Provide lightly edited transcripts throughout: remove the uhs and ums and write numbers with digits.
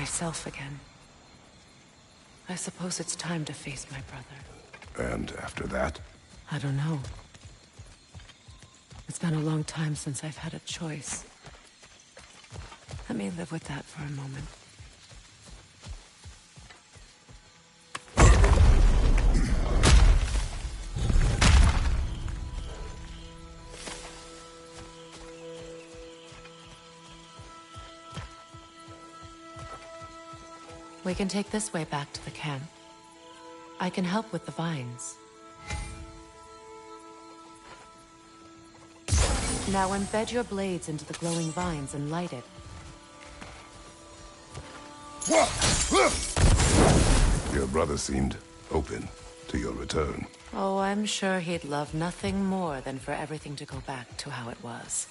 myself again. I suppose it's time to face my brother. And after that? I don't know. It's been a long time since I've had a choice. Let me live with that for a moment. We can take this way back to the camp. I can help with the vines. Now embed your blades into the glowing vines and light it. Your brother seemed open to your return. Oh, I'm sure he'd love nothing more than for everything to go back to how it was,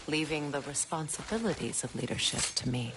leaving the responsibilities of leadership to me.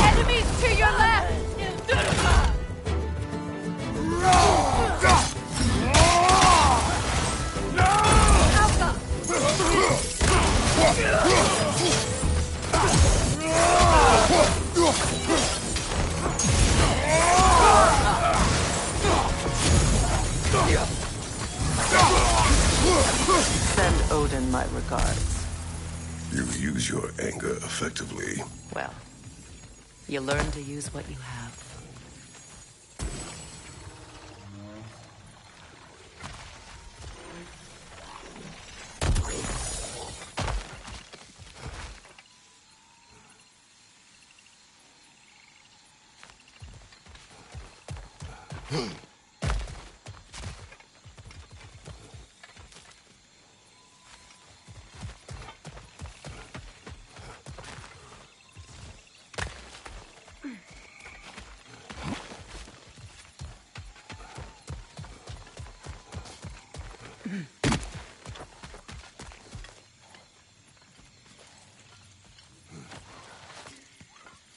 Enemies to your left! Send Odin my regards. You use your anger effectively. Well, you learn to use what you have.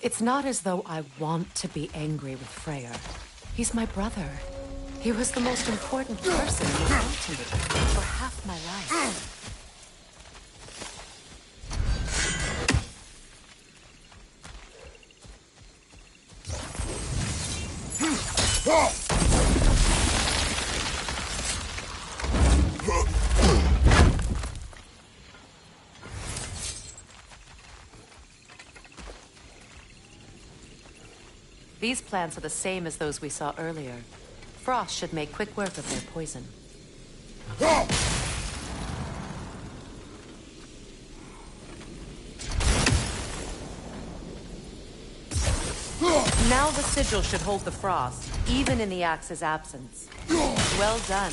It's not as though I want to be angry with Freyr. He's my brother. He was the most important person in the world to me for half my life. These plants are the same as those we saw earlier. Frost should make quick work of their poison. Now the sigil should hold the frost, even in the axe's absence. Well done.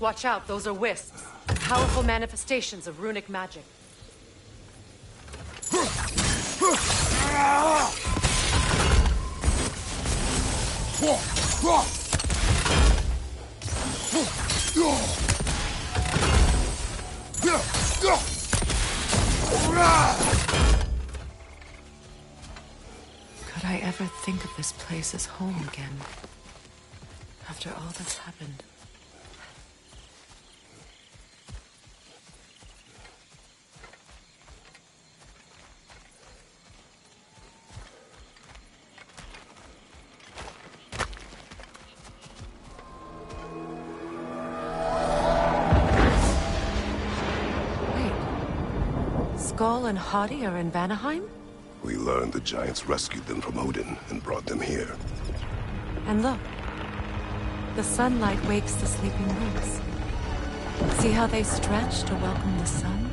Watch out, those are wisps. Powerful manifestations of runic magic. Could I ever think of this place as home again? After all that's happened. Skoll and Hati are in Vanaheim? We learned the giants rescued them from Odin and brought them here. And look. The sunlight wakes the sleeping roots. See how they stretch to welcome the sun?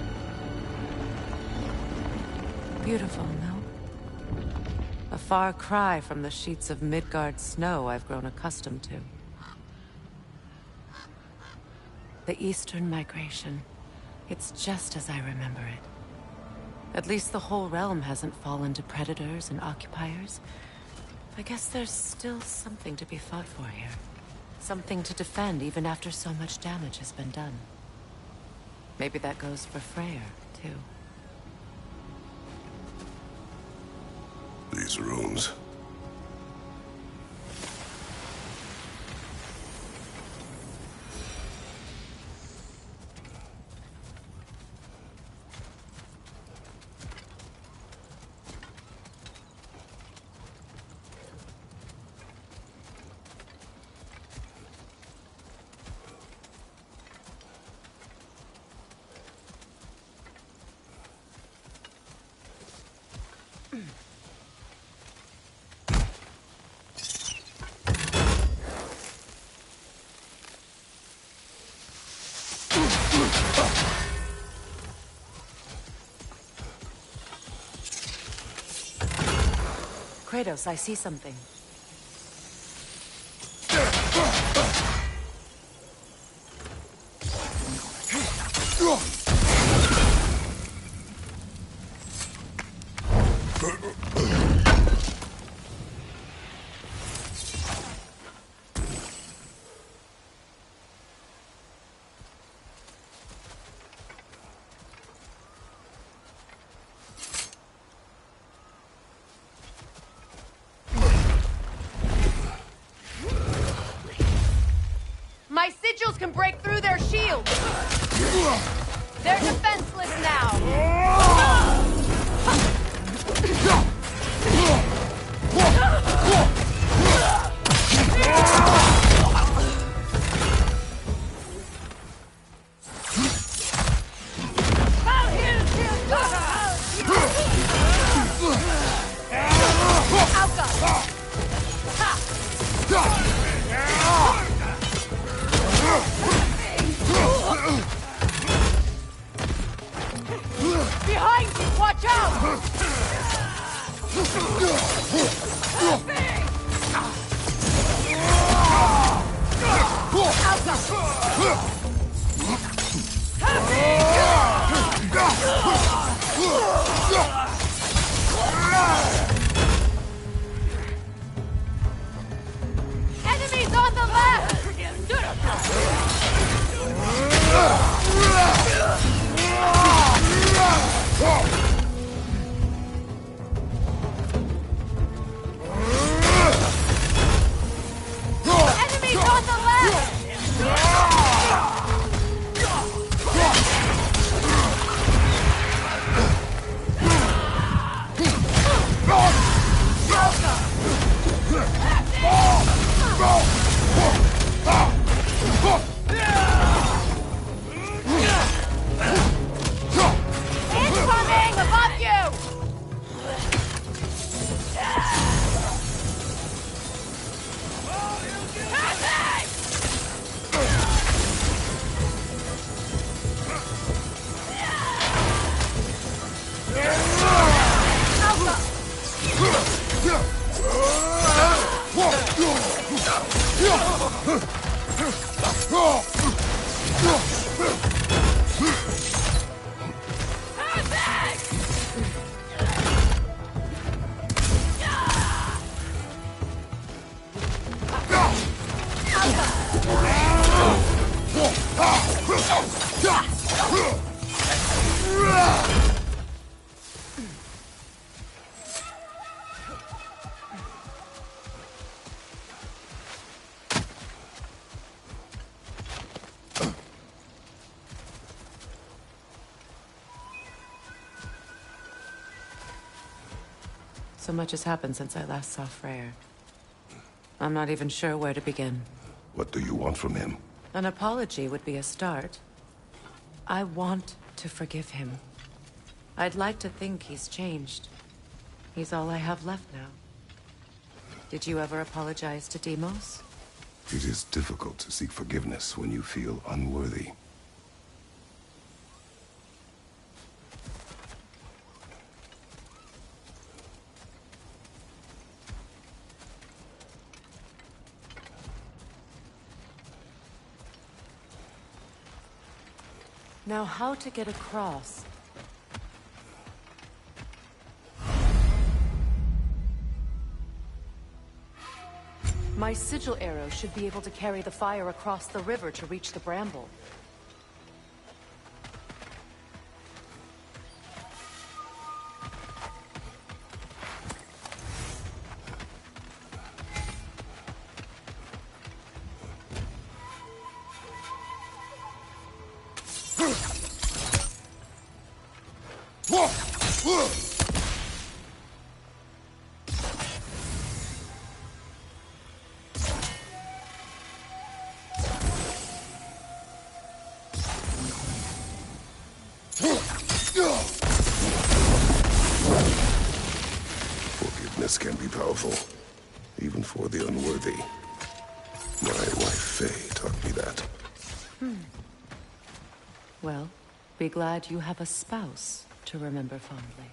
Beautiful, no? A far cry from the sheets of Midgard snow I've grown accustomed to. The Eastern migration. It's just as I remember it. At least the whole realm hasn't fallen to predators and occupiers. I guess there's still something to be fought for here. Something to defend even after so much damage has been done. Maybe that goes for Freyr, too. These rooms. Kratos, I see something. My sigils can break through their shields! They're defenseless now! Behind you! Watch out! Enemies on the left! Enemies on the left! So much has happened since I last saw Freyr. I'm not even sure where to begin. What do you want from him? An apology would be a start. I want to forgive him. I'd like to think he's changed. He's all I have left now. Did you ever apologize to Deimos? It is difficult to seek forgiveness when you feel unworthy. Now, how to get across? My sigil arrow should be able to carry the fire across the river to reach the bramble. Forgiveness can be powerful, even for the unworthy. My wife Faye taught me that. Well, be glad you have a spouse to remember fondly.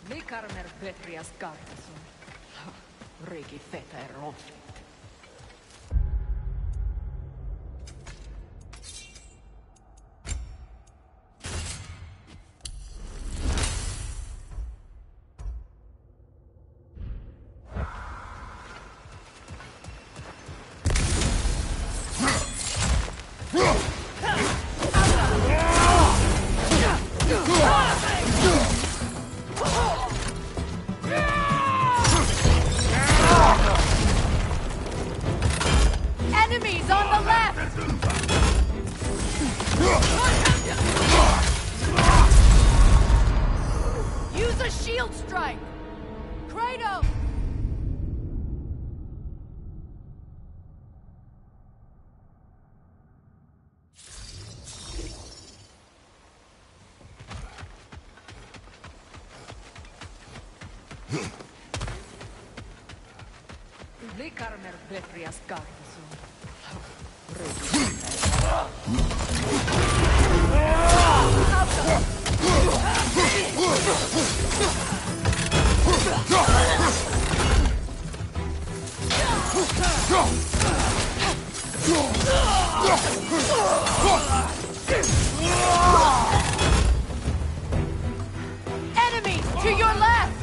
Likarmer Petrias Kartason. Riki Feter Rofi. Enemies on the left! Use a shield strike! Kratos! Likarmer Petrias Kartason. Enemies to your left!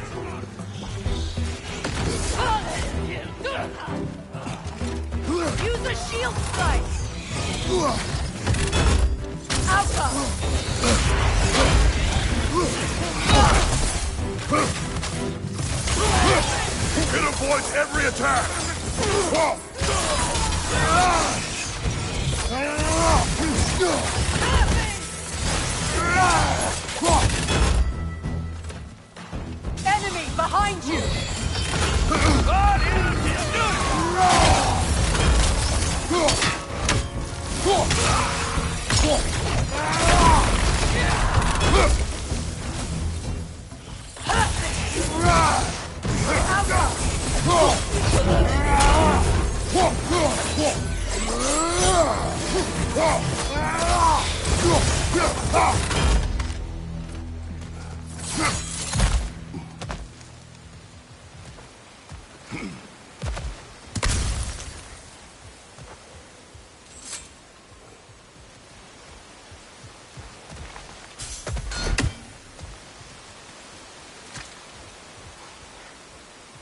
Use a shield strike! Alpha! It avoids every attack! Enemy behind you!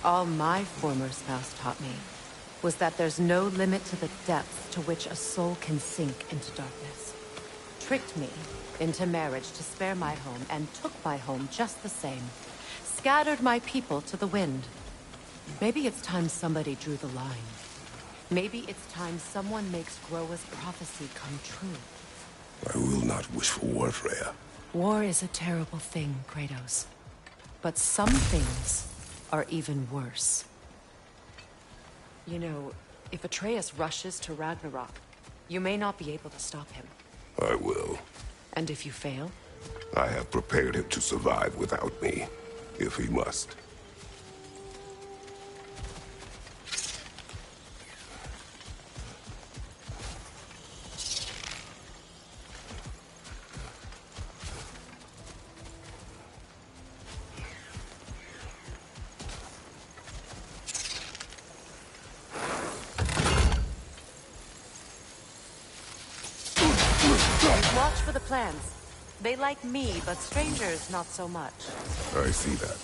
All my former spouse taught me was that there's no limit to the depth to which a soul can sink into darkness. Tricked me into marriage to spare my home and took my home just the same. Scattered my people to the wind. Maybe it's time somebody drew the line. Maybe it's time someone makes Groa's prophecy come true. I will not wish for war, Freya. War is a terrible thing, Kratos. But some things are even worse. You know, if Atreus rushes to Ragnarok, you may not be able to stop him. I will. And if you fail? I have prepared him to survive without me, if he must. Watch for the plants. They like me, but strangers not so much. I see that.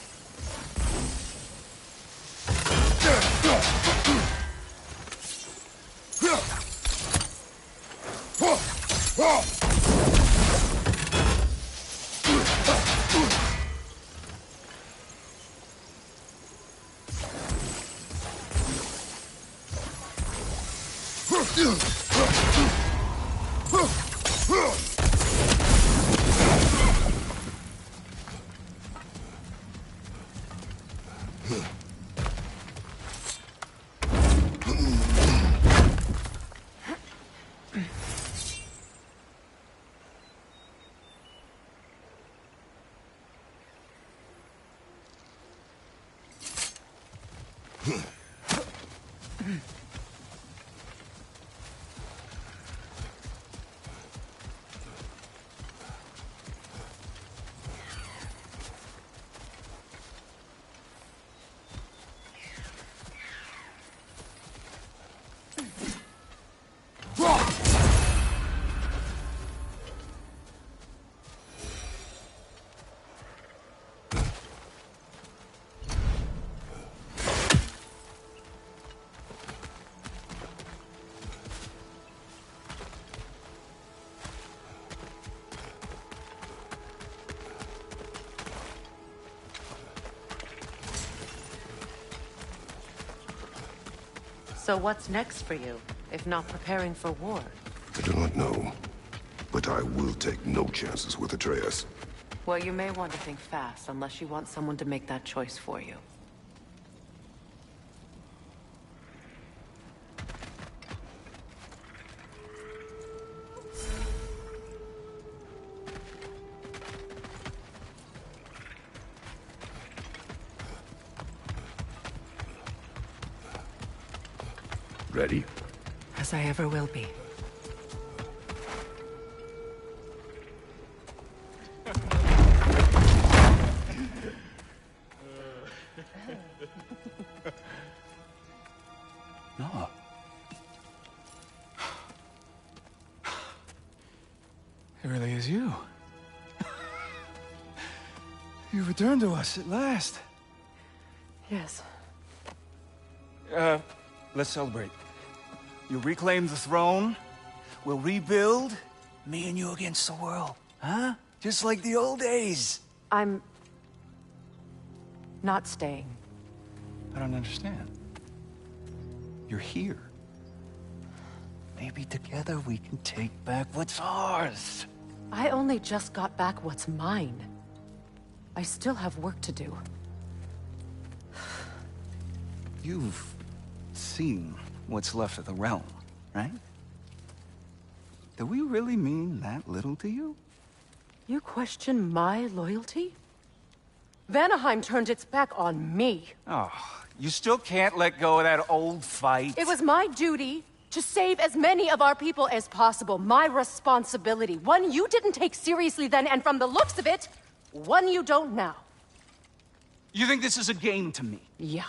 So what's next for you, if not preparing for war? I do not know, but I will take no chances with Atreus. Well, you may want to think fast, unless you want someone to make that choice for you. Ready? As I ever will be. No. It really is you. You've returned to us at last. Yes. Let's celebrate. You reclaim the throne, we'll rebuild, me and you against the world, huh? Just like the old days. I'm not staying. I don't understand. You're here. Maybe together we can take back what's ours. I only just got back what's mine. I still have work to do. You've seen what's left of the realm, right? Do we really mean that little to you? You question my loyalty? Vanaheim turned its back on me. Oh, you still can't let go of that old fight? It was my duty To save as many of our people as possible. My responsibility. One you didn't take seriously then, and from the looks of it, one you don't now. You think this is a game to me? Yeah.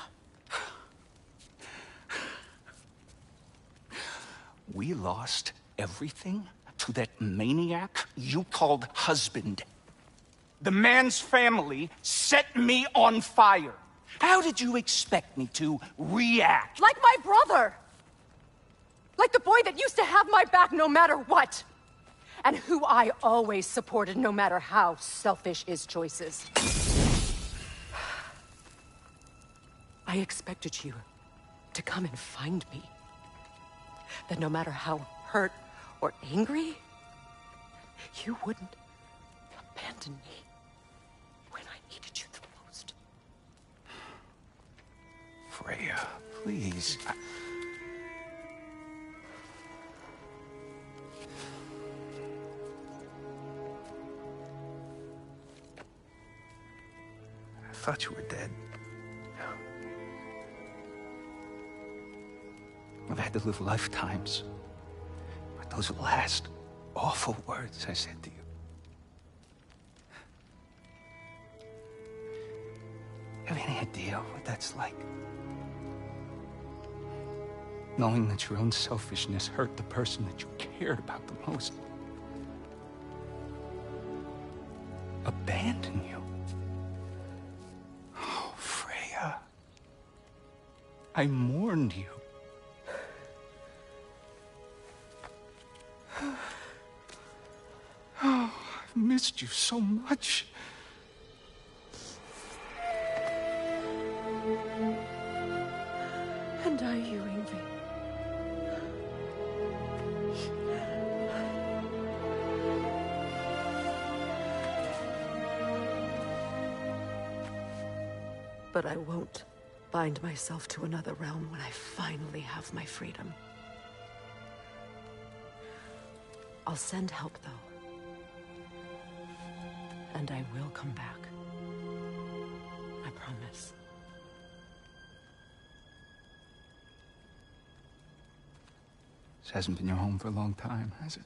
We lost everything to that maniac you called husband. The man's family set me on fire. How did you expect me to react? Like my brother! Like the boy that used to have my back no matter what! And who I always supported no matter how selfish his choices. I expected you to come and find me. That no matter how hurt or angry, you wouldn't abandon me when I needed you the most. Freya, please. I thought you were dead. I've had to live lifetimes. But those last awful words I said to you. Have any idea what that's like? Knowing that your own selfishness hurt the person that you cared about the most. Abandon you. Oh, Freya. I mourned you. Oh, I've missed you so much. And are you, Ingvi? But I won't bind myself to another realm when I finally have my freedom. I'll send help, though. And I will come back. I promise. This hasn't been your home for a long time, has it?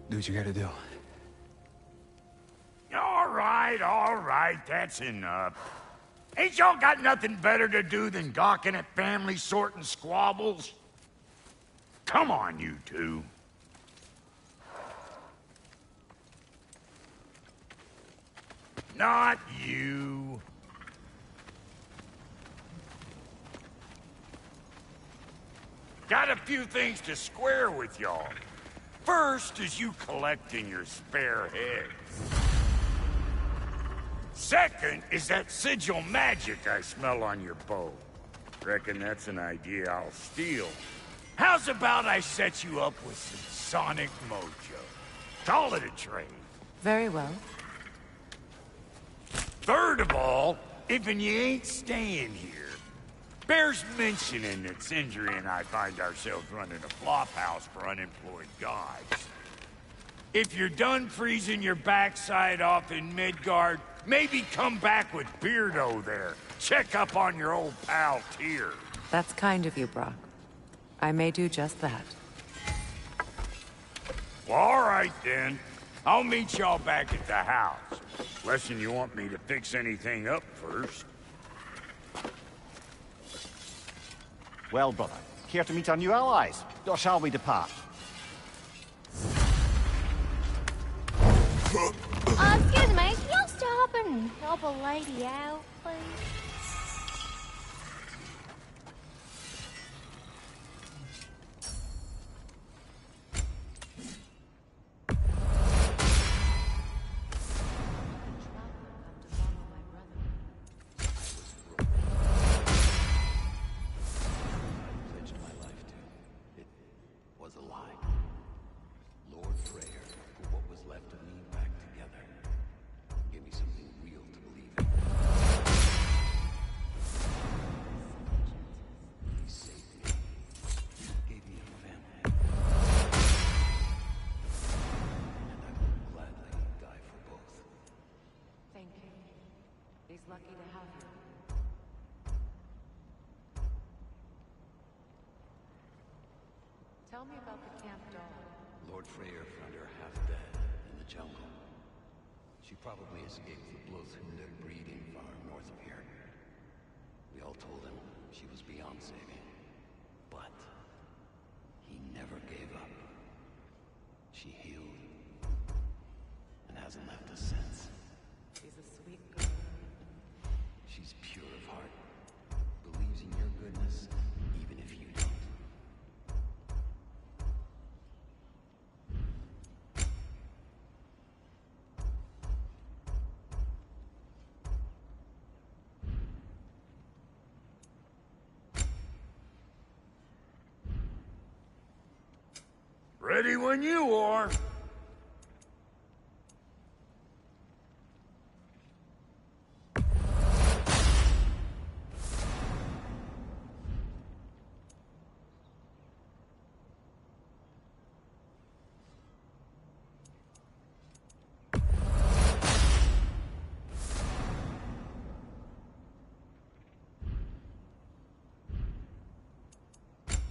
Do what you gotta do. All right, that's enough. Ain't y'all got nothing better to do than gawking at family sorting squabbles? Come on, you two. Not you. Got a few things to square with y'all. First is you collecting your spare heads. Second is that sigil magic I smell on your bow. Reckon that's an idea I'll steal. How's about I set you up with some sonic mojo? Call it a trade. Very well. Third of all, if you ain't staying here, bears mentioning that Sindri and I find ourselves running a flop house for unemployed guys. If you're done freezing your backside off in Midgard, maybe come back with Beardo there. Check up on your old pal Tyr. That's kind of you, Brock. I may do just that. Well, all right then. I'll meet y'all back at the house. Unless you want me to fix anything up first. Well, brother, care to meet our new allies? Or shall we depart? Excuse me, can you stop and help a lady out, please? lucky to have you. Tell me about the camp dog. Lord Freyr found her half dead in the jungle. She probably escaped the Blothhunder breeding farm north of here. We all told him she was beyond saving. But he never gave up. She healed and hasn't left us since. She's a sweet girl. She's pure of heart, believes in your goodness, even if you don't. Ready when you are.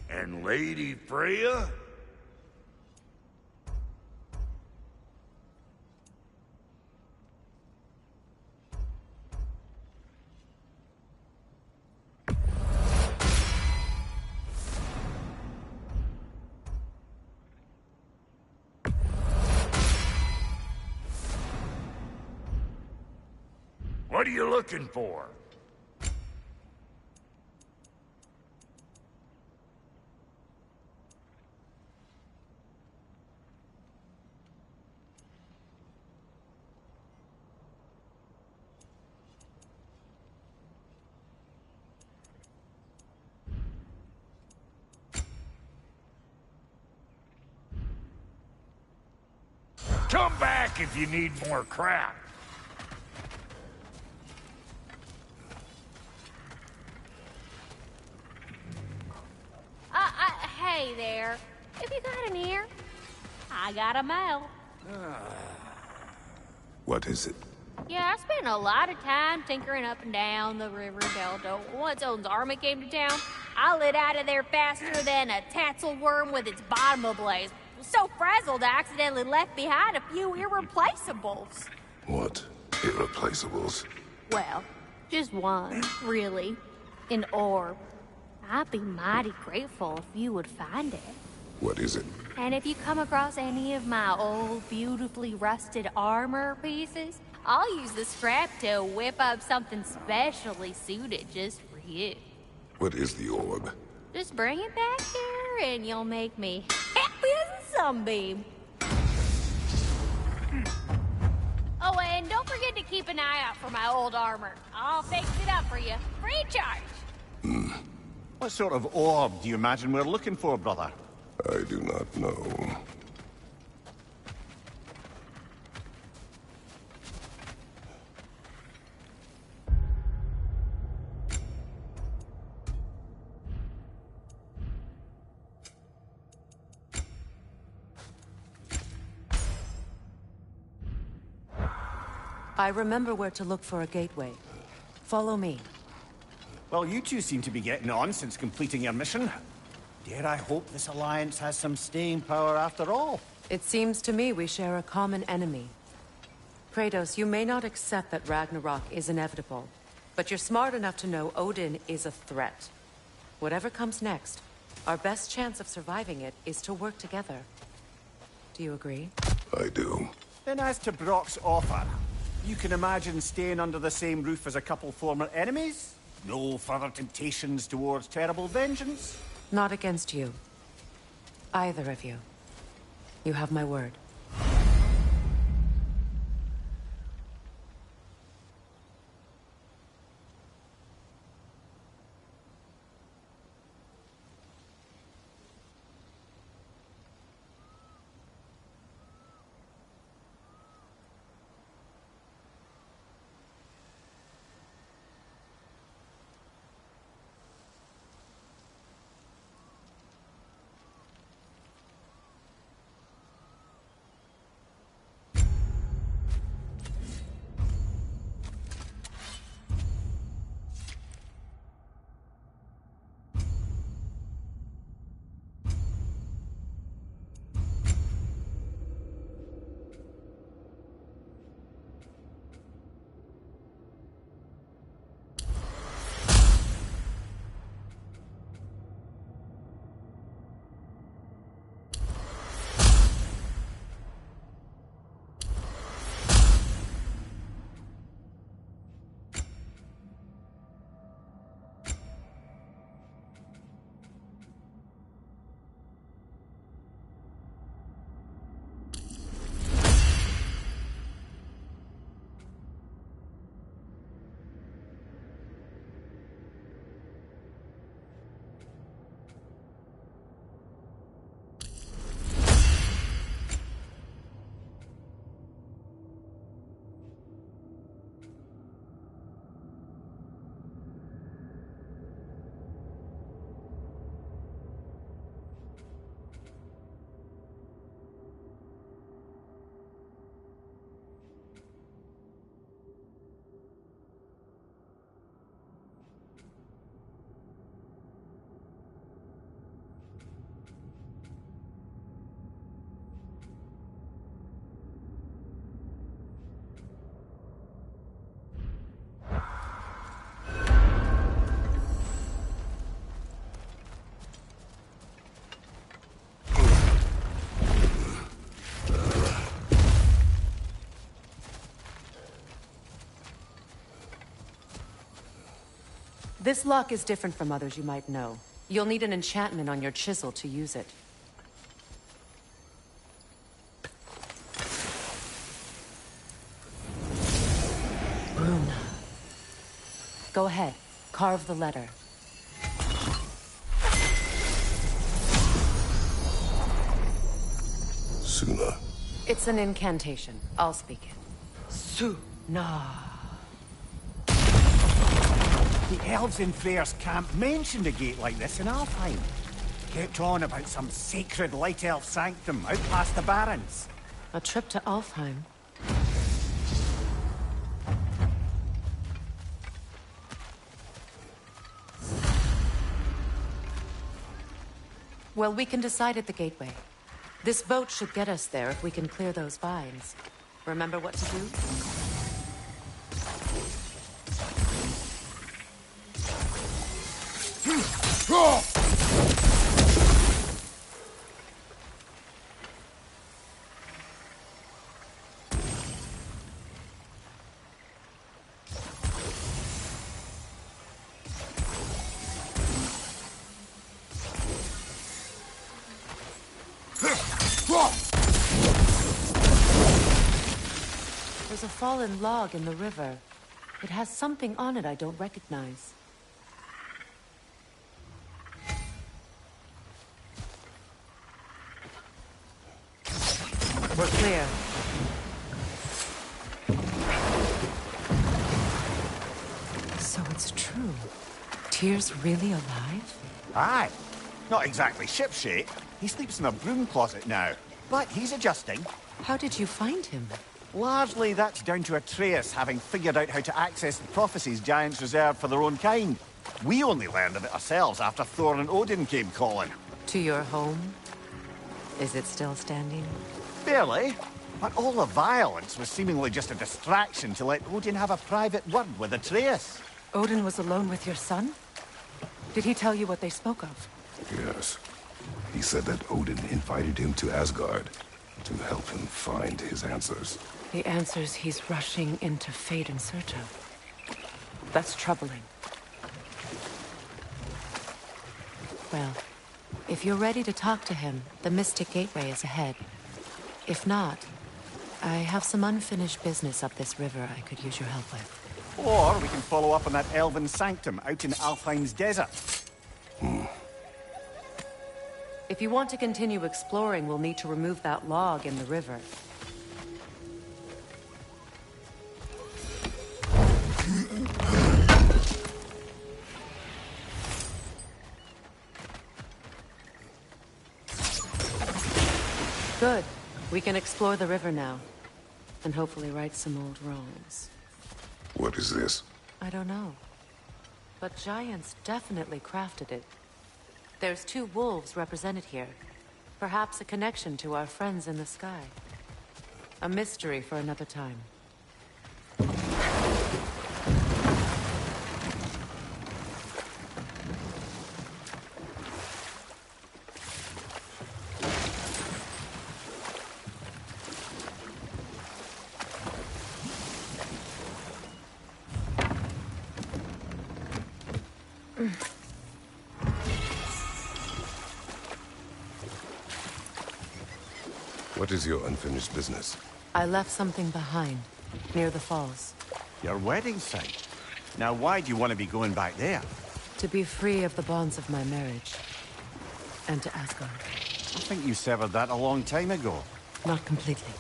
And Lady Freya? What are you looking for? Come back if you need more crap. Hey there. If you got an ear, I got a mouth. What is it? Yeah, I spent a lot of time tinkering up and down the river delta. Once Odin's army came to town, I lit out of there faster than a tassel worm with its bottom ablaze. So frazzled, I accidentally left behind a few irreplaceables. What? Irreplaceables? Well, just one, really. An orb. I'd be mighty grateful if you would find it. What is it? And if you come across any of my old, beautifully rusted armor pieces, I'll use the scrap to whip up something specially suited just for you. What is the orb? Just bring it back here and you'll make me happy as a sunbeam. Oh, and don't forget to keep an eye out for my old armor. I'll fix it up for you, free of charge. What sort of orb do you imagine we're looking for, brother? I do not know. I remember where to look for a gateway. Follow me. Well, you two seem to be getting on since completing your mission. Dare I hope this alliance has some staying power after all? It seems to me we share a common enemy. Kratos, you may not accept that Ragnarok is inevitable, but you're smart enough to know Odin is a threat. Whatever comes next, our best chance of surviving it is to work together. Do you agree? I do. Then as to Brock's offer, you can imagine staying under the same roof as a couple former enemies? No further temptations towards terrible vengeance? Not against you. Either of you. You have my word. This lock is different from others you might know. You'll need an enchantment on your chisel to use it. Rune. Go ahead. Carve the letter. Suna. It's an incantation. I'll speak it. Suna. The elves in Freyr's camp mentioned a gate like this in Alfheim. Kept on about some sacred light elf sanctum out past the Barrens. A trip to Alfheim. Well, we can decide at the gateway. This boat should get us there if we can clear those vines. Remember what to do? There's a fallen log in the river. It has something on it I don't recognize. We're clear. So it's true. Tyr's really alive? Aye. Not exactly shipshape. He sleeps in a broom closet now. But he's adjusting. How did you find him? Largely, that's down to Atreus having figured out how to access the prophecies giants reserve for their own kind. We only learned of it ourselves after Thor and Odin came calling. To your home? Is it still standing? Barely. But all the violence was seemingly just a distraction to let Odin have a private word with Atreus. Odin was alone with your son? Did he tell you what they spoke of? Yes. He said that Odin invited him to Asgard to help him find his answers. The answers he's rushing into fate in search of. That's troubling. Well, if you're ready to talk to him, the Mystic Gateway is ahead. If not, I have some unfinished business up this river I could use your help with. Or we can follow up on that elven sanctum out in Alfheim's desert. If you want to continue exploring, we'll need to remove that log in the river. Good. We can explore the river now. And hopefully right some old wrongs. What is this? I don't know. But giants definitely crafted it. There's 2 wolves represented here. Perhaps a connection to our friends in the sky. A mystery for another time. What is your unfinished business? I left something behind, near the falls. Your wedding site. Now why do you want to be going back there? To be free of the bonds of my marriage. And to Asgard. I think you severed that a long time ago. Not completely.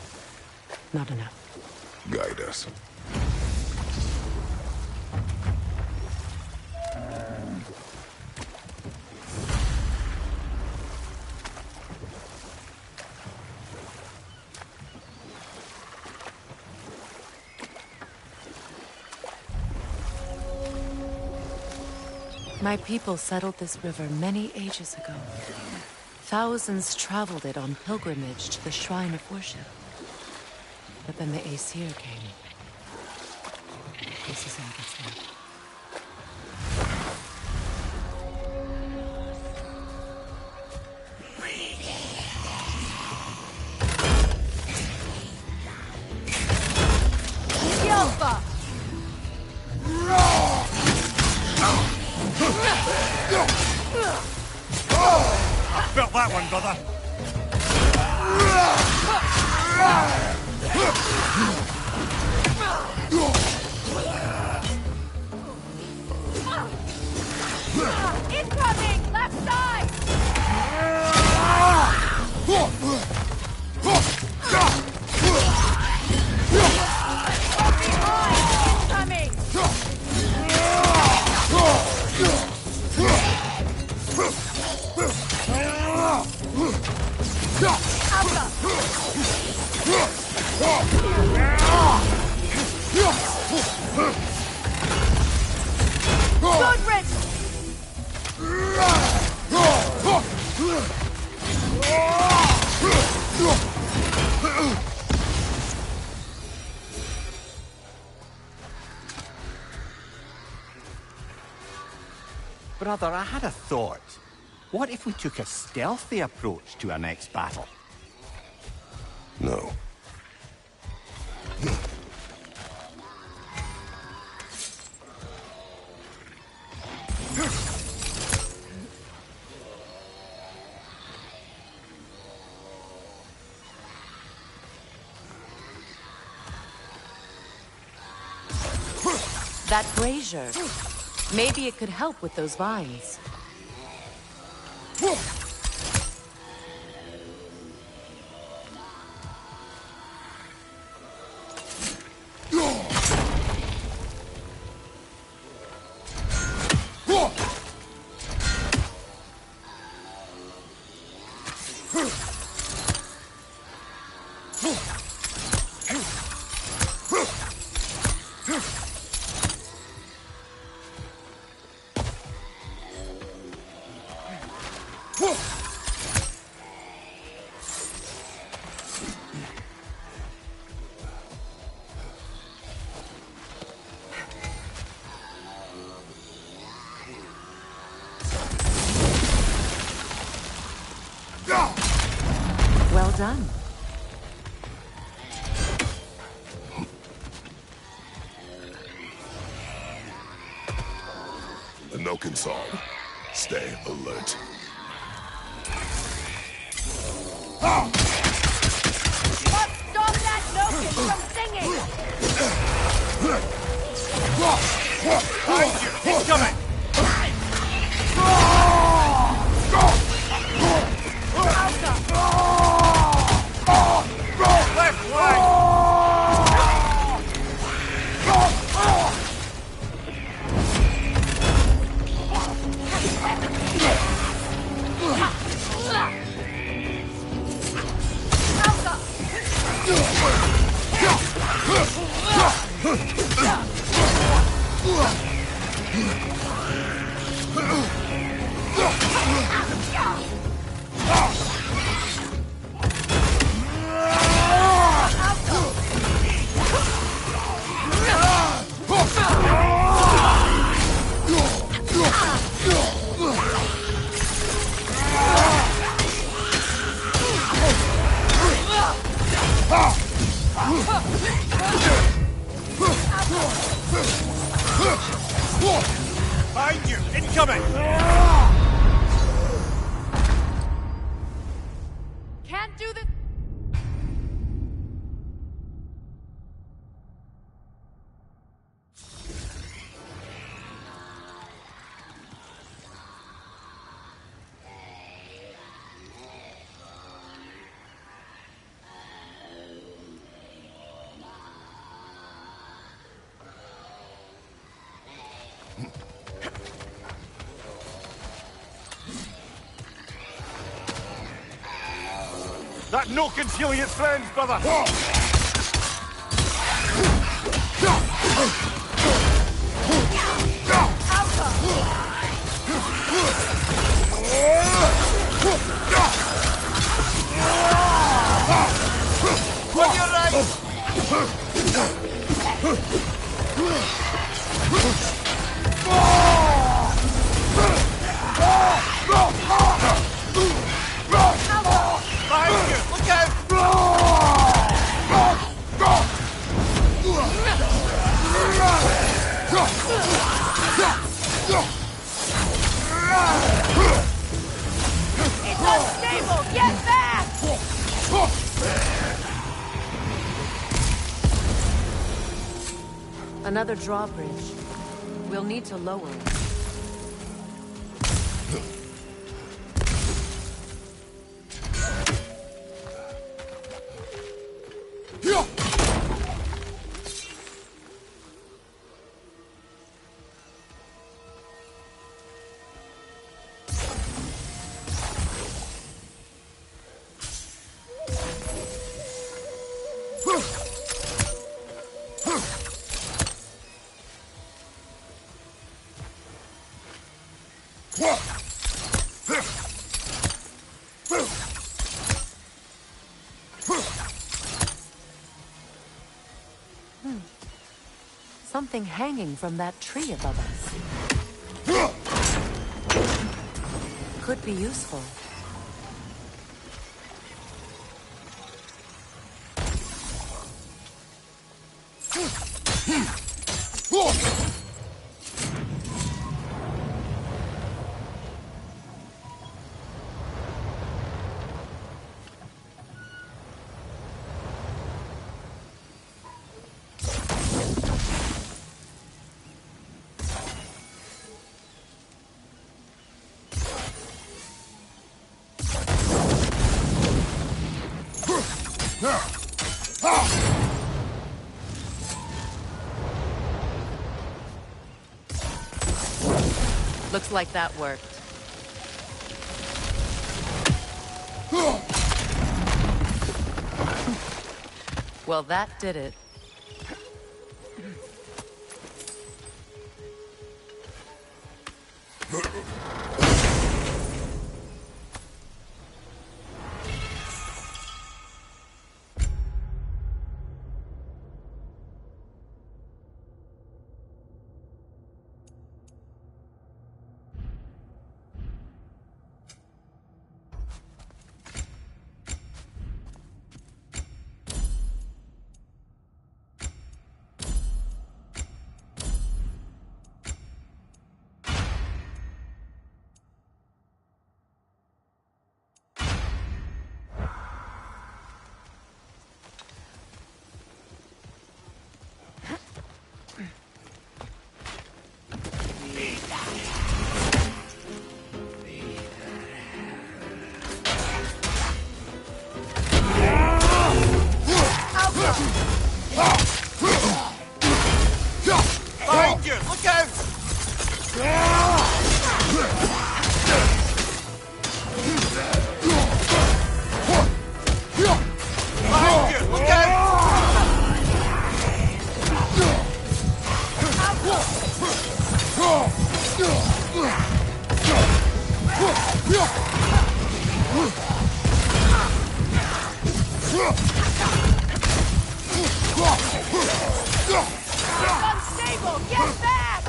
Not enough. Guide us. My people settled this river many ages ago. Thousands traveled it on pilgrimage to the shrine of worship. But then the Aesir came. This is all that's left. felt that one, brother. Incoming! Left side! Incoming! Good riddance! Brother, I had a thought. What if we took a stealthy approach to our next battle? No. That brazier. Maybe it could help with those vines. Well done. The Noken song. Stay alert. Let's stop that Noken from singing! Behind you! Incoming! Left flank! Behind you! Incoming! Can't do this. That Noken's healing its friends, brother! On your right! Behind you! Look out! unstable! Get back! Another drawbridge. We'll need to lower it. Something hanging from that tree above us. Could be useful. Looks like that worked. Well, that did it. Unstable! Get back!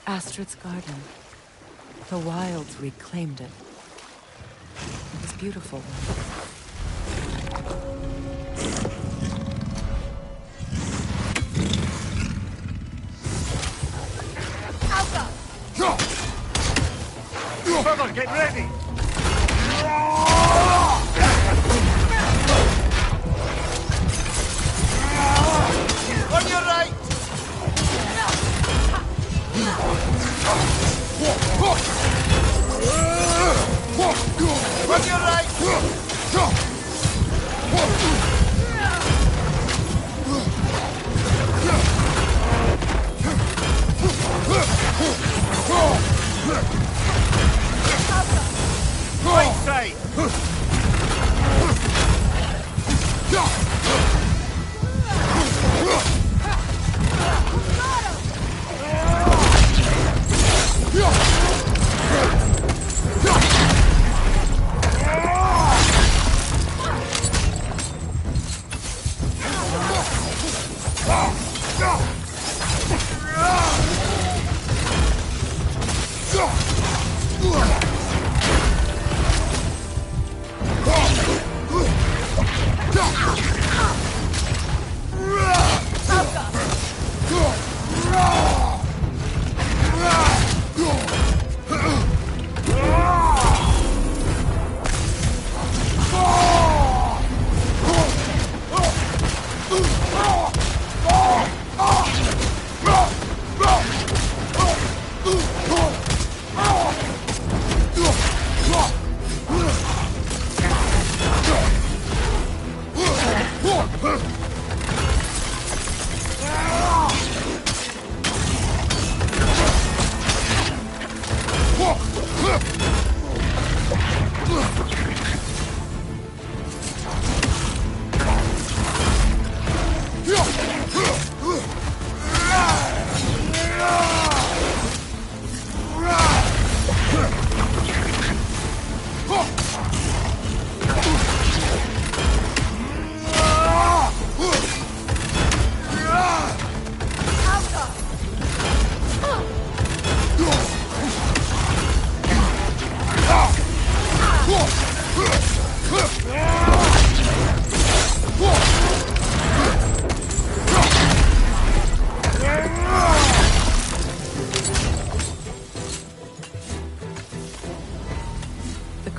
Astrid's garden. The wilds reclaimed it. It was beautiful. Brother, get ready! On your right!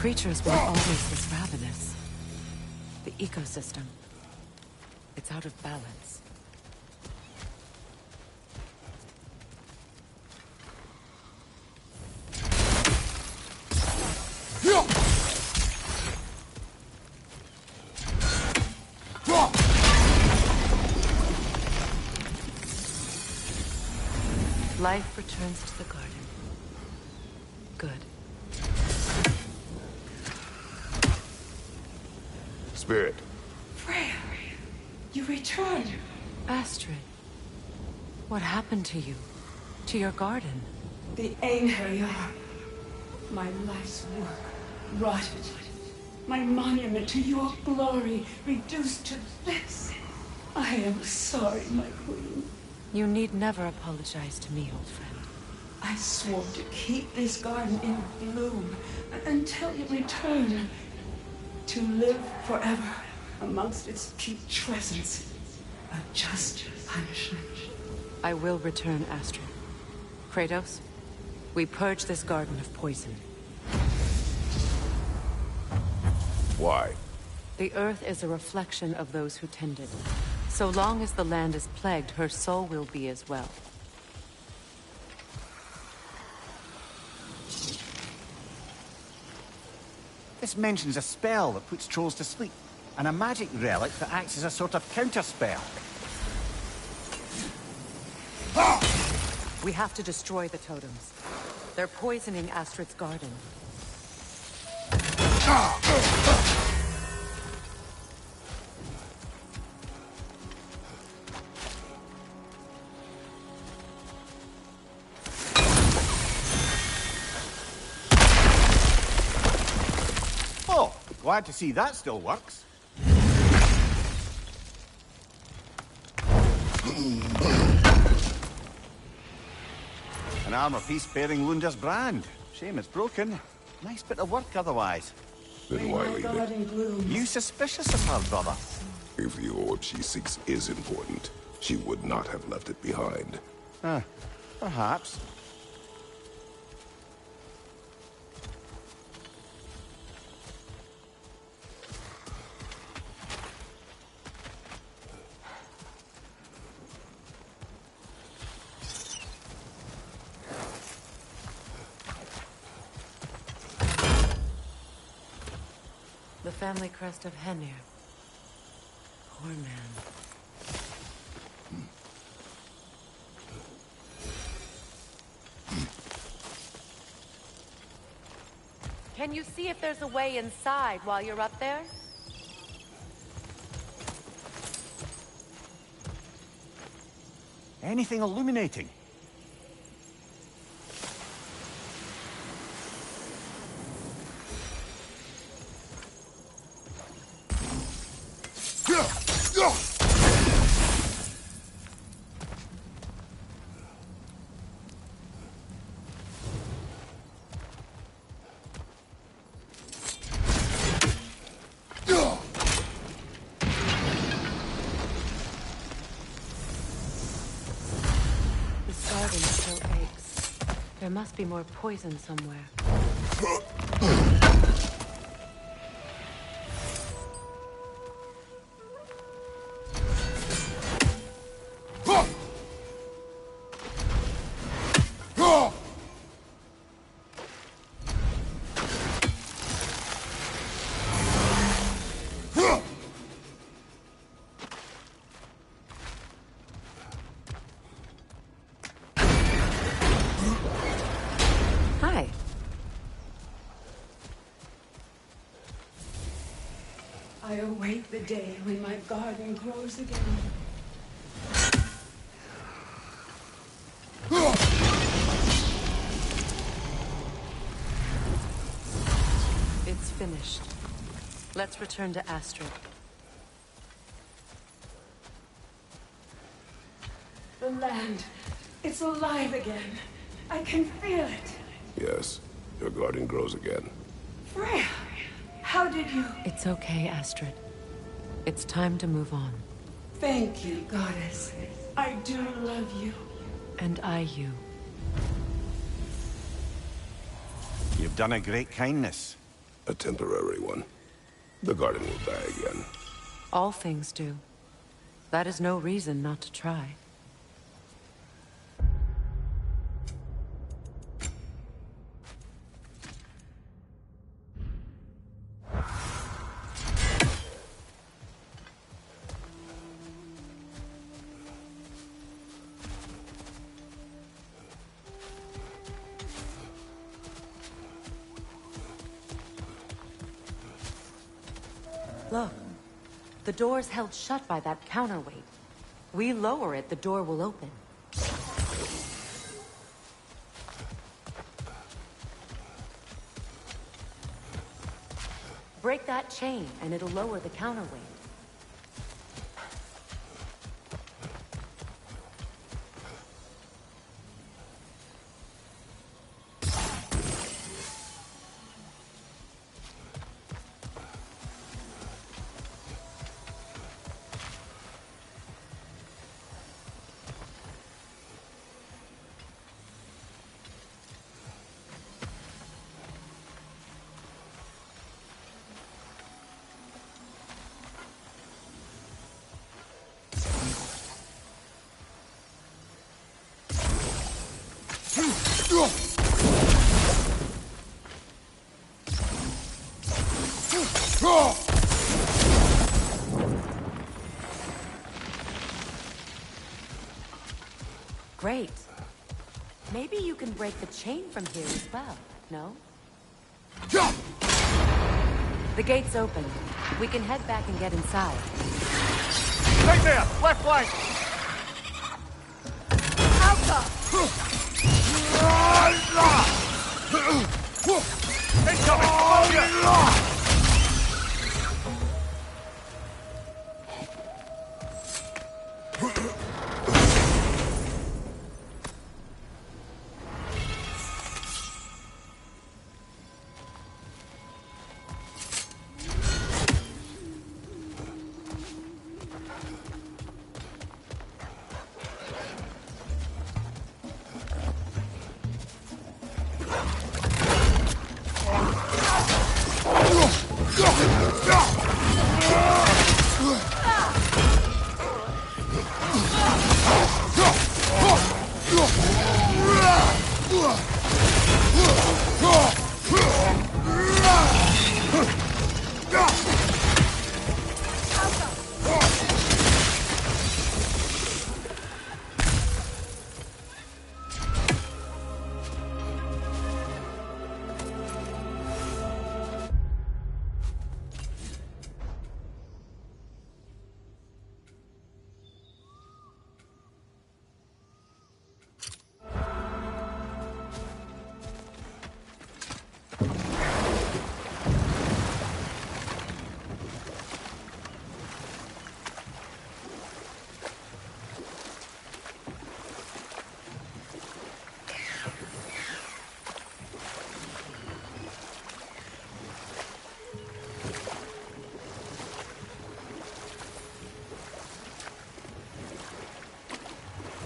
creatures weren't always this ravenous. The ecosystem. It's out of balance. Life returns to the garden. Good. Spirit. Freya, you returned. Astrid, what happened to you? To your garden? The anger, my life's work, rotted. My monument to your glory reduced to this. I am sorry, my queen. You need never apologize to me, old friend. I swore to keep this garden in bloom until you return. To live forever amongst its putrescence. A just punishment. I will return, Astrid. Kratos, we purge this garden of poison. Why? The earth is a reflection of those who tend it. So long as the land is plagued, her soul will be as well. This mentions a spell that puts trolls to sleep, and a magic relic that acts as a sort of counterspell. We have to destroy the totems. They're poisoning Astrid's garden. Oh, glad to see that still works. An armor-piece bearing Lunda's brand. Shame it's broken. Nice bit of work otherwise. Then why leave it? You suspicious of her, brother? If the orb she seeks is important, she would not have left it behind. Perhaps. The family crest of Henir. Poor man. Can you see if there's a way inside while you're up there? Anything illuminating? There must be more poison somewhere. I await the day when my garden grows again. It's finished. Let's return to Astrid. The land, it's alive again. I can feel it. Yes, your garden grows again. Freya, how did you... It's okay, Astrid. It's time to move on. Thank you, goddess. I do love you. And I you. You've done a great kindness. A temporary one. The garden will die again. All things do. That is no reason not to try. Look, the door's held shut by that counterweight. We lower it, the door will open. Break that chain, and it'll lower the counterweight. Great. Maybe you can break the chain from here as well, no? The gate's open. We can head back and get inside. Right there! Left flank! Incoming! Above you!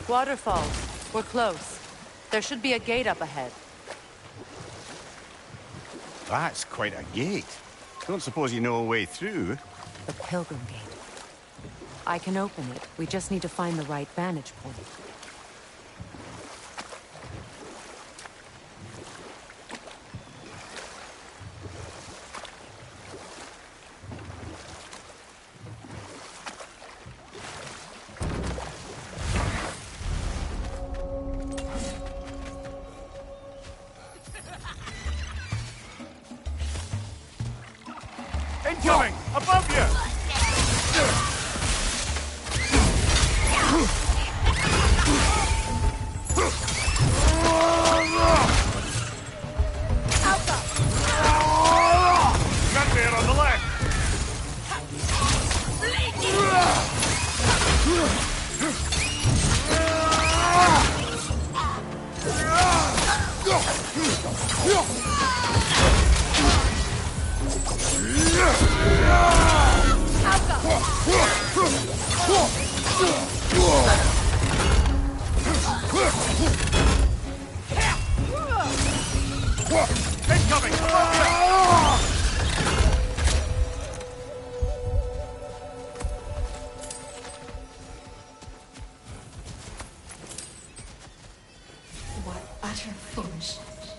Waterfalls. We're close. There should be a gate up ahead. That's quite a gate. Don't suppose you know a way through? The Pilgrim Gate. I can open it. We just need to find the right vantage point. Incoming! Above you! Got there on the left! Incoming! utter foolishness.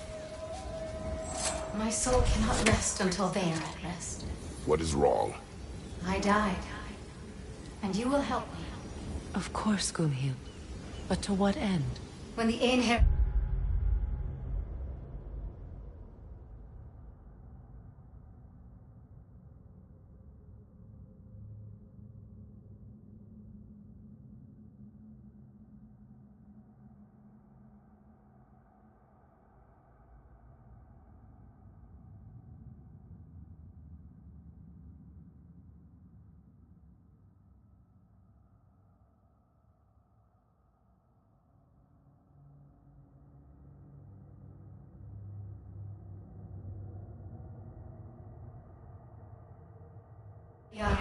My soul cannot rest until they are at rest. What is wrong? I died. And you will help me. Of course, Gunhild. But to what end? When the Einherjar...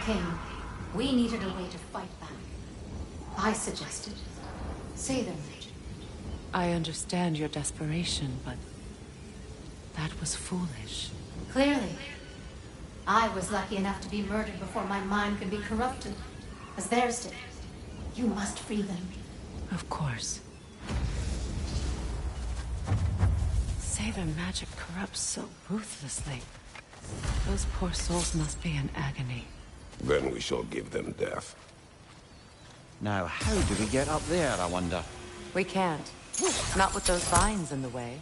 came, we needed a way to fight back. I suggested say their magic. I understand your desperation, but that was foolish. Clearly. I was lucky enough to be murdered before my mind could be corrupted, as theirs did. You must free them. Of course. Say their magic corrupts so ruthlessly. Those poor souls must be in agony. Then we shall give them death. Now, how do we get up there, I wonder? We can't. Not with those vines in the way.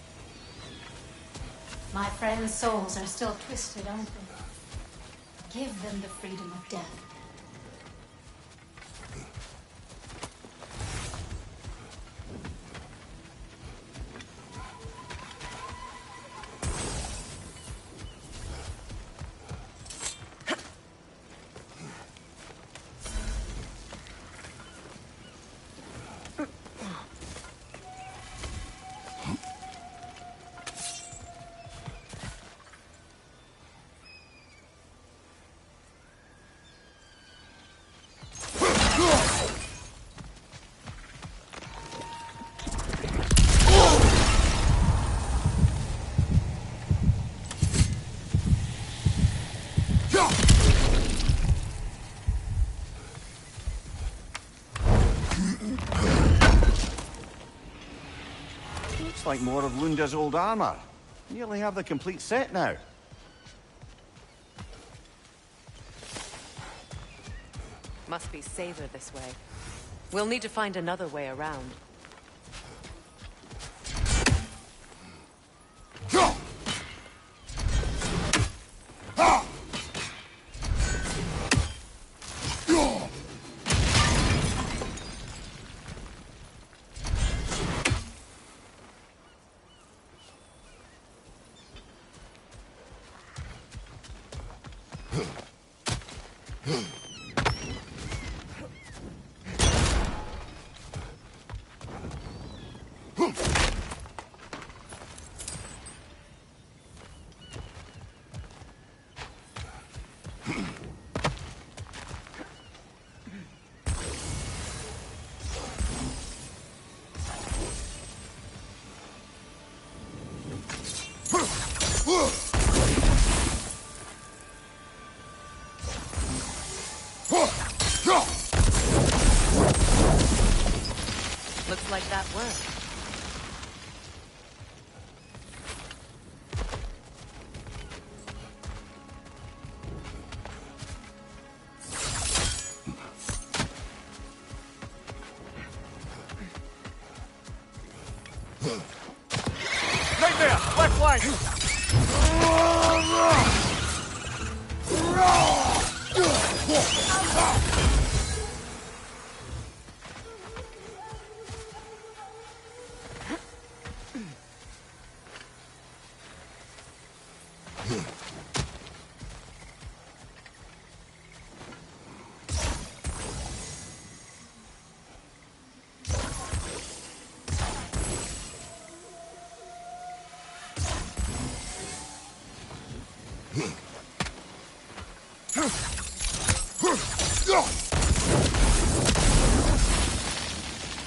My friends' souls are still twisted, aren't they? Give them the freedom of death. Looks like more of Lunda's old armor. Nearly have the complete set now. Must be safer this way. We'll need to find another way around. Looks like that worked. Right there! Left flank!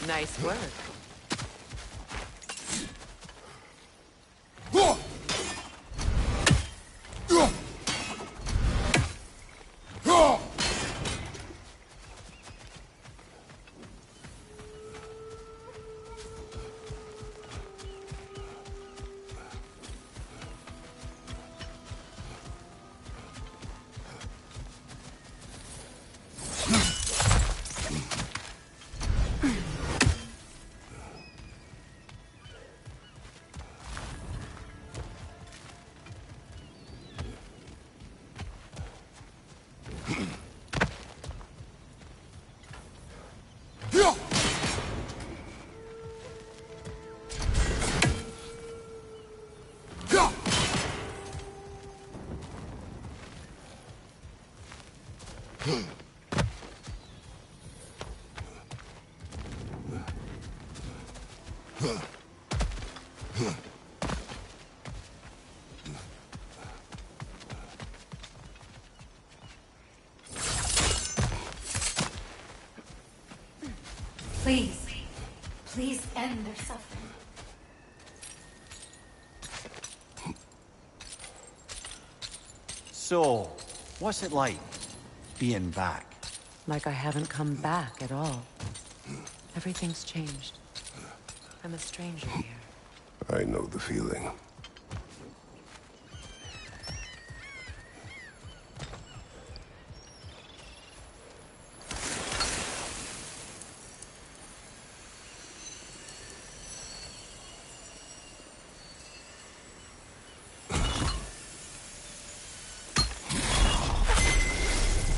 Nice work. Please. Please end their suffering. So, what's it like, being back? Like I haven't come back at all. Everything's changed. I'm a stranger here. I know the feeling.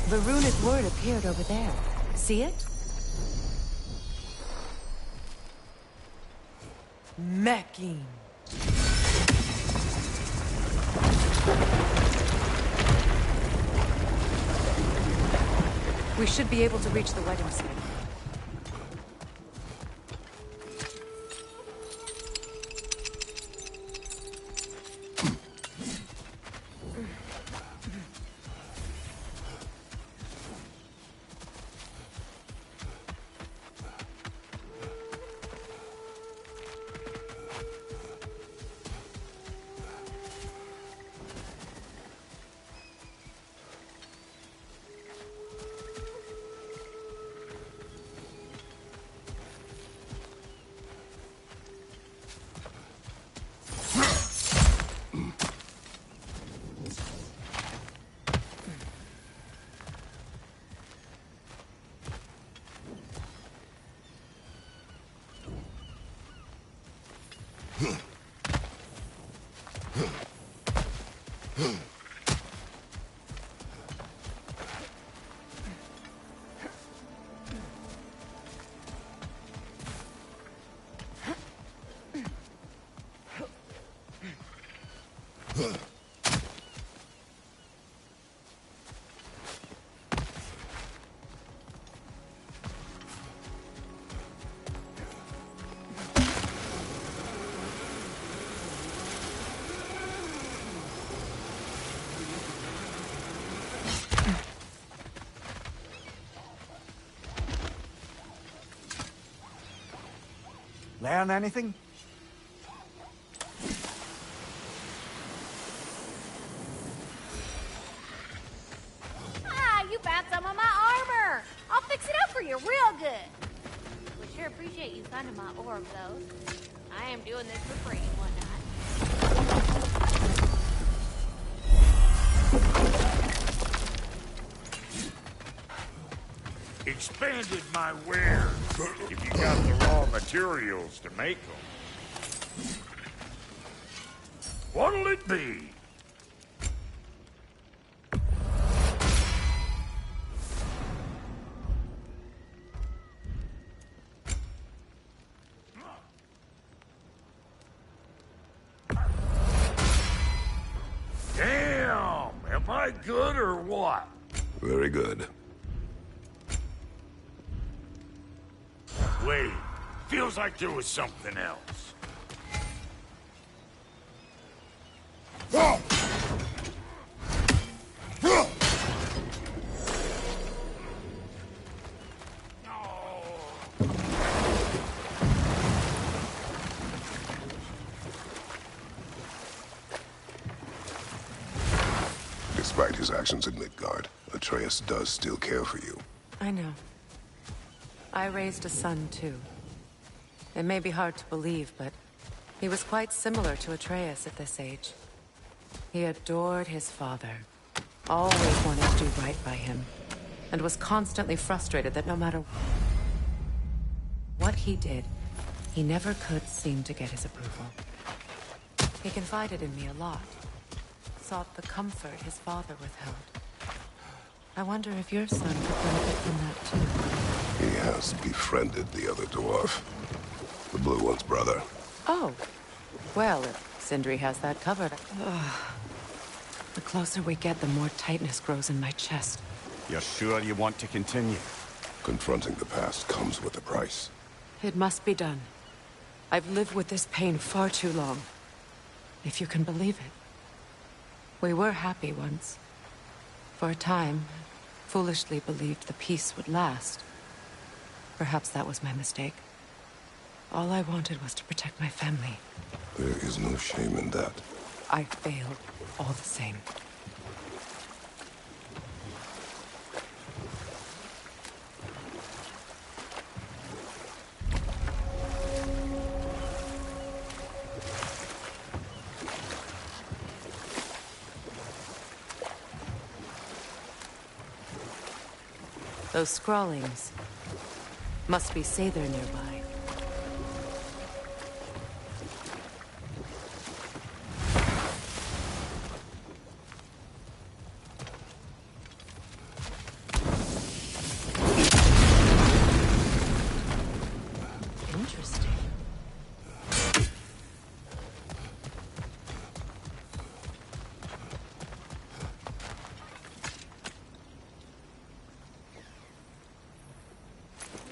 The runic word appeared over there. See it? Mecking. We should be able to reach the wedding site. Learn anything? Ah, you found some of my armor. I'll fix it up for you real good. Would sure appreciate you finding my orb, though. I am doing this for free and whatnot. Expanded my wares, if you got the raw materials to make them. What'll it be? Damn! Am I good or what? Very good. Wait, feels like there was something else. Despite his actions in Midgard, Atreus does still care for you. I know. I raised a son, too. It may be hard to believe, but he was quite similar to Atreus at this age. He adored his father, always wanted to do right by him, and was constantly frustrated that no matter what he did, he never could seem to get his approval. He confided in me a lot, sought the comfort his father withheld. I wonder if your son could benefit from that, too. He has befriended the other dwarf. The blue one's brother. Oh. Well, if Sindri has that covered... Ugh. The closer we get, the more tightness grows in my chest. You're sure you want to continue? Confronting the past comes with a price. It must be done. I've lived with this pain far too long. If you can believe it. We were happy once. For a time, foolishly believed the peace would last. Perhaps that was my mistake. All I wanted was to protect my family. There is no shame in that. I failed, all the same. Those scrawlings must be Sather nearby. Interesting.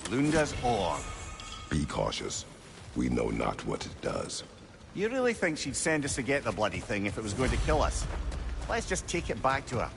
Lunda's ore. Be cautious. We know not what it does. You really think she'd send us to get the bloody thing if it was going to kill us? Let's just take it back to her.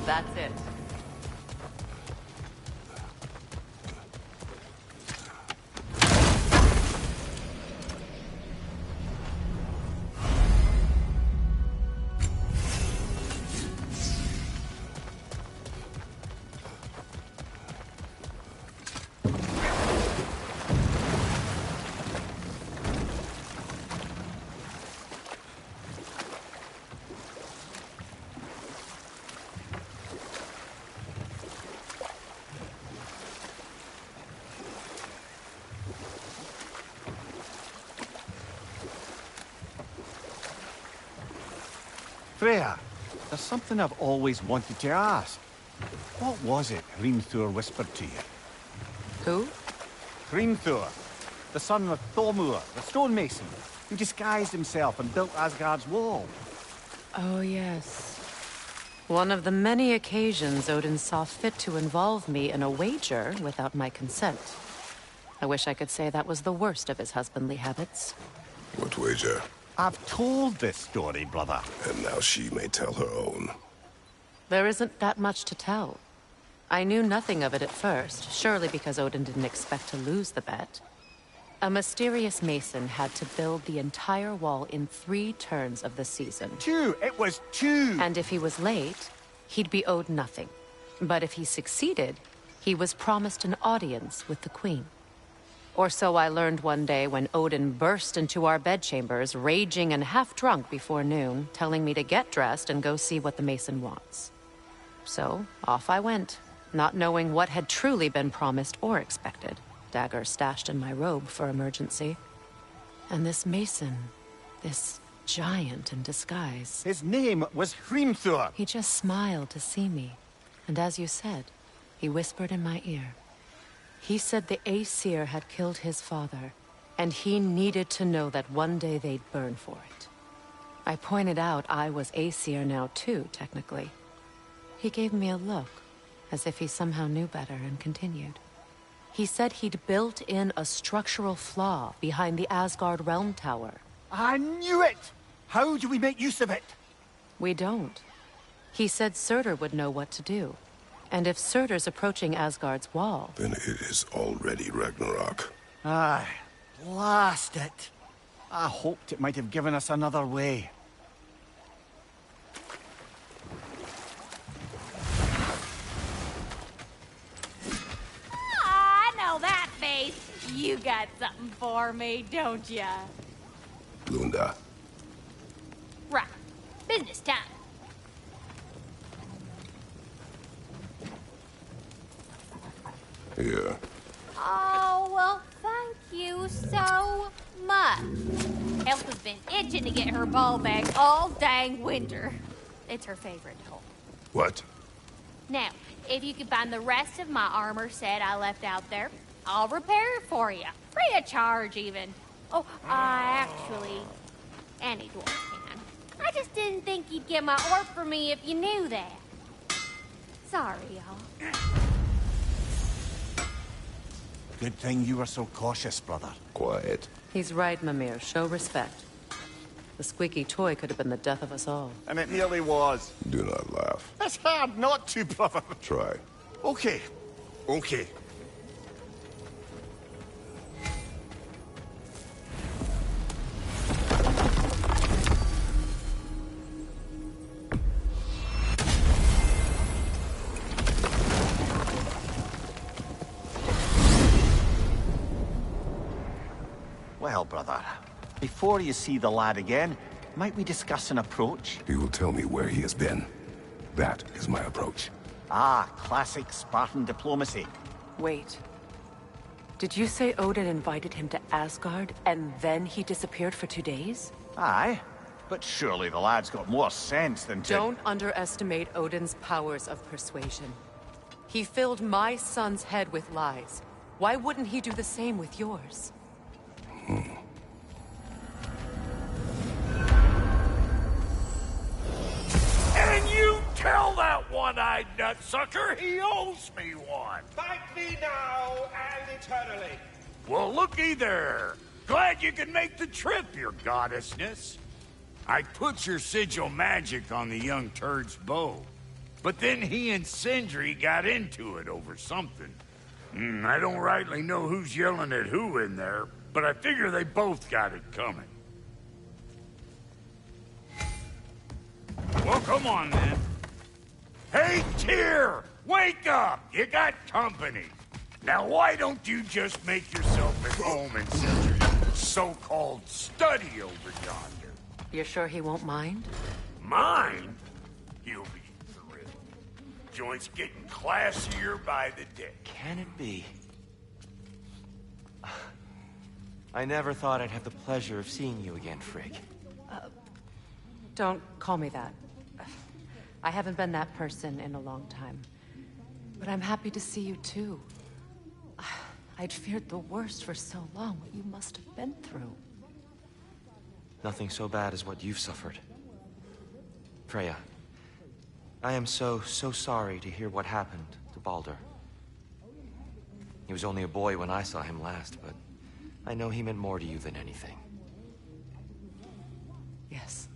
That's it. Freya, there's something I've always wanted to ask. What was it Hrimthur whispered to you? Who? Hrimthur, the son of Thormur, the stonemason, who disguised himself and built Asgard's wall. Oh, yes. One of the many occasions Odin saw fit to involve me in a wager without my consent. I wish I could say that was the worst of his husbandly habits. What wager? I've told this story, brother. And now she may tell her own. There isn't that much to tell. I knew nothing of it at first, surely because Odin didn't expect to lose the bet. A mysterious mason had to build the entire wall in 3 turns of the season. 2! It was 2! And if he was late, he'd be owed nothing. But if he succeeded, he was promised an audience with the queen. Or so I learned one day when Odin burst into our bedchambers, raging and half-drunk before noon, telling me to get dressed and go see what the mason wants. So, off I went, not knowing what had truly been promised or expected. Dagger stashed in my robe for emergency. And this mason, this giant in disguise. His name was Hrimthur. He just smiled to see me. And as you said, he whispered in my ear. He said the Aesir had killed his father, and he needed to know that one day they'd burn for it. I pointed out I was Aesir now too, technically. He gave me a look, as if he somehow knew better, and continued. He said he'd built in a structural flaw behind the Asgard Realm Tower. I knew it! How do we make use of it? We don't. He said Surtur would know what to do. And if Surtur's approaching Asgard's wall... Then it is already Ragnarok. Aye, blast it. I hoped it might have given us another way. I know that face. You got something for me, don't ya? Lunda. Right. Business time. Here. Oh, well, thank you so much. Elsa's been itching to get her ball back all dang winter. It's her favorite hole. What? Now, if you can find the rest of my armor set I left out there, I'll repair it for you. Free of charge, even. Oh, actually, any dwarf can. I just didn't think you'd get my orb for me if you knew that. Sorry, y'all. Good thing you were so cautious, brother. Quiet. He's right, Mimir. Show respect. The squeaky toy could have been the death of us all. And it nearly was. Do not laugh. It's hard not to, brother. Try. Okay. Okay. Well, brother, before you see the lad again, might we discuss an approach? He will tell me where he has been. That is my approach. Ah, classic Spartan diplomacy. Wait. Did you say Odin invited him to Asgard, and then he disappeared for 2 days? Aye, but surely the lad's got more sense than to... Don't underestimate Odin's powers of persuasion. He filled my son's head with lies. Why wouldn't he do the same with yours? And you tell that one-eyed nutsucker he owes me one. Fight me now and eternally. Well, looky there. Glad you can make the trip, your goddessness. I put your sigil magic on the young turd's bow. But then he and Sindri got into it over something. I don't rightly know who's yelling at who in there, but I figure they both got it coming. Well, come on, then. Hey, Tyr! Wake up! You got company. Now, why don't you just make yourself at home in Sindri's so-called study over yonder? You're sure he won't mind? Mine? He'll be thrilled. Joint's getting classier by the day. Can it be? I never thought I'd have the pleasure of seeing you again, Frigg. Don't call me that. I haven't been that person in a long time. But I'm happy to see you too. I'd feared the worst for so long, what you must have been through. Nothing so bad as what you've suffered. Freya, I am so sorry to hear what happened to Baldur. He was only a boy when I saw him last, but I know he meant more to you than anything. Yes.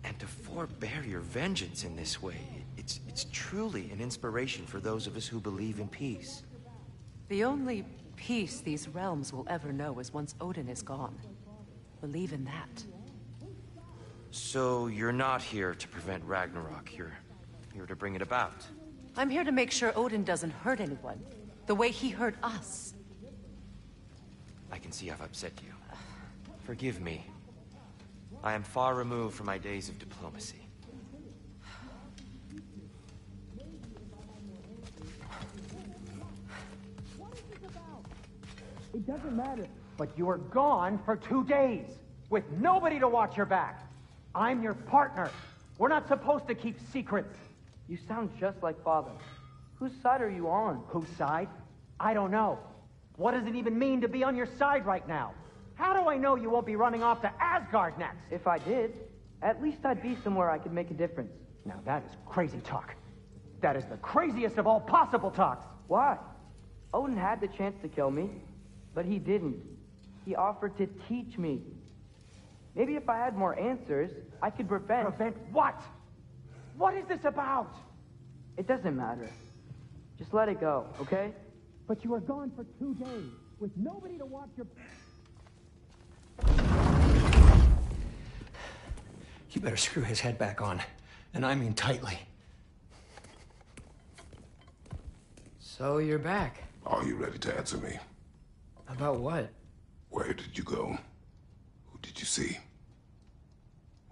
And to forbear your vengeance in this way, it's truly an inspiration for those of us who believe in peace. The only peace these realms will ever know is once Odin is gone. Believe in that. So you're not here to prevent Ragnarok, you're here to bring it about. I'm here to make sure Odin doesn't hurt anyone, the way he hurt us. I can see I've upset you. Forgive me. I am far removed from my days of diplomacy. It doesn't matter. But you were gone for 2 days, with nobody to watch your back. I'm your partner. We're not supposed to keep secrets. You sound just like Father. Whose side are you on? Whose side? I don't know. What does it even mean to be on your side right now? How do I know you won't be running off to Asgard next? If I did, at least I'd be somewhere I could make a difference. Now that is crazy talk. That is the craziest of all possible talks. Why? Odin had the chance to kill me, but he didn't. He offered to teach me. Maybe if I had more answers, I could prevent... Prevent what? What is this about? It doesn't matter. Just let it go, okay? But you were gone for 2 days, with nobody to watch your... You better screw his head back on, and I mean tightly. So you're back. Are you ready to answer me? About what? Where did you go? Who did you see?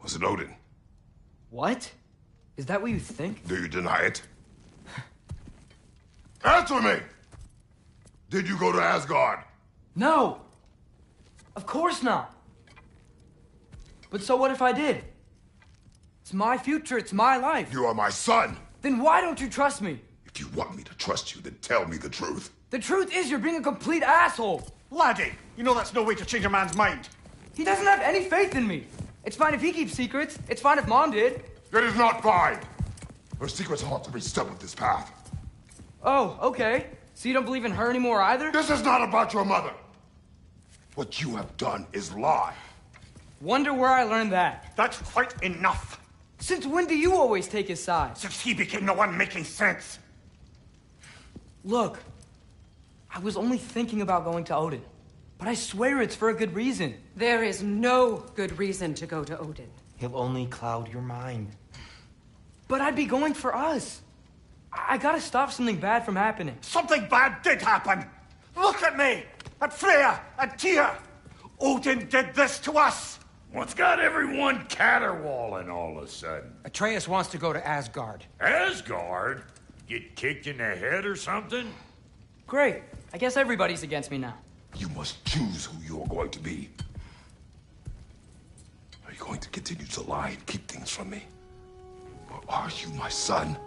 Was it Odin? What? Is that what you think? Do you deny it? Answer me! Did you go to Asgard? No! Of course not! But so what if I did? It's my future, it's my life. You are my son! Then why don't you trust me? If you want me to trust you, then tell me the truth. The truth is you're being a complete asshole! Laddie, you know that's no way to change a man's mind. He doesn't have any faith in me. It's fine if he keeps secrets. It's fine if Mom did. It is not fine! Her secrets ought to be stuck with this path. Oh, okay. So you don't believe in her anymore either? This is not about your mother. What you have done is lie. Wonder where I learned that. That's quite enough. Since when do you always take his side? Since he became the one making sense. Look, I was only thinking about going to Odin. But I swear it's for a good reason. There is no good reason to go to Odin. He'll only cloud your mind. But I'd be going for us. I gotta stop something bad from happening. Something bad did happen. Look at me, at Freya, at Tyr. Odin did this to us. What's got everyone caterwauling all of a sudden? Atreus wants to go to Asgard. Asgard? Get kicked in the head or something? Great. I guess everybody's against me now. You must choose who you are going to be. Are you going to continue to lie and keep things from me? Or are you my son?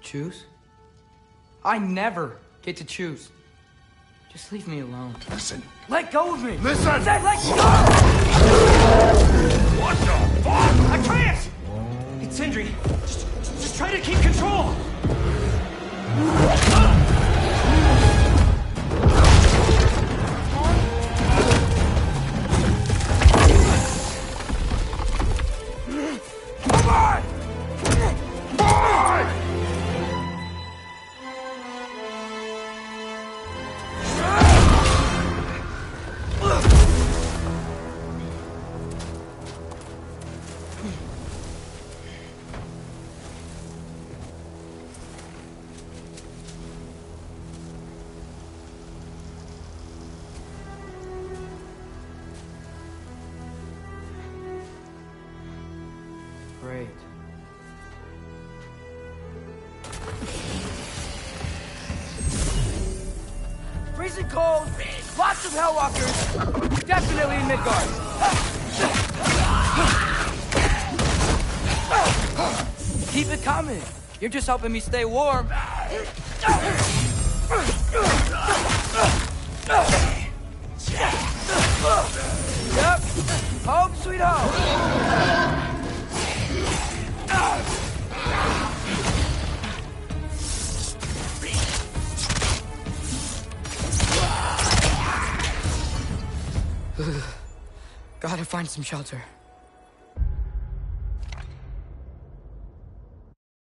Choose? I never get to choose. Just leave me alone. Listen. Let go of me! Listen! I said let go! What the fuck? Atreus! It's Sindri. Just try to keep control! Come on! Boy! Great. Freezing cold, lots of Hellwalkers, definitely in Midgard. Keep it coming. You're just helping me stay warm. Yep. Home sweet home. Gotta find some shelter.